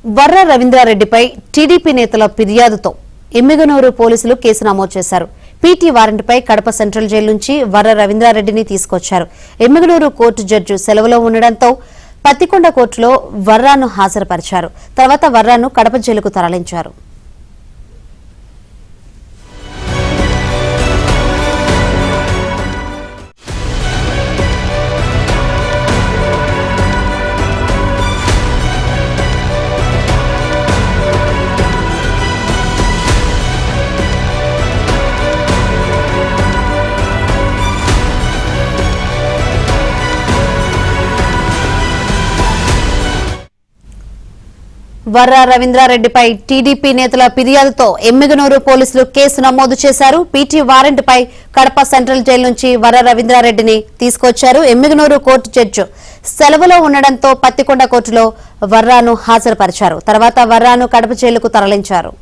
Varra రవీంద్రారెడ్డిపై TDP నేతల ఫిర్యాదుతో ఎమ్మిగనూరు పోలీసులు కేసు నమోదు చేశారు. పీటీ వారెంట్పై కడప సెంట్రల్ జైలు నుంచి వర్ర రవీంద్రారెడ్డిని తీసుకొచ్చారు. ఎమ్మిగనూరు కోర్టు జడ్జి సెలవులో ఉండడంతో పత్తికొండ కోర్టులో వర్రాను హాజరుపరిచారు. తర్వాత వర్రాను కడప జైలుకు తరలించారు. వర్ర రవీంద్రారెడ్డిపై టీడీపీ నేతల ఫిర్యాదుతో ఎమ్మిగనూరు పోలీసులు కేసు నమోదు చేశారు. పీటీ వారెంట్పై కడప సెంట్రల్ జైలు నుంచి వర్ర రవీంద్రారెడ్డిని తీసుకొచ్చారు. ఎమ్మిగనూరు కోర్టు జడ్జి సెలవులో ఉండడంతో పత్తికొండ కోర్టులో వర్రాను హాజరుపరిచారు. తర్వాత వర్రాను కడప జైలుకు తరలించారు.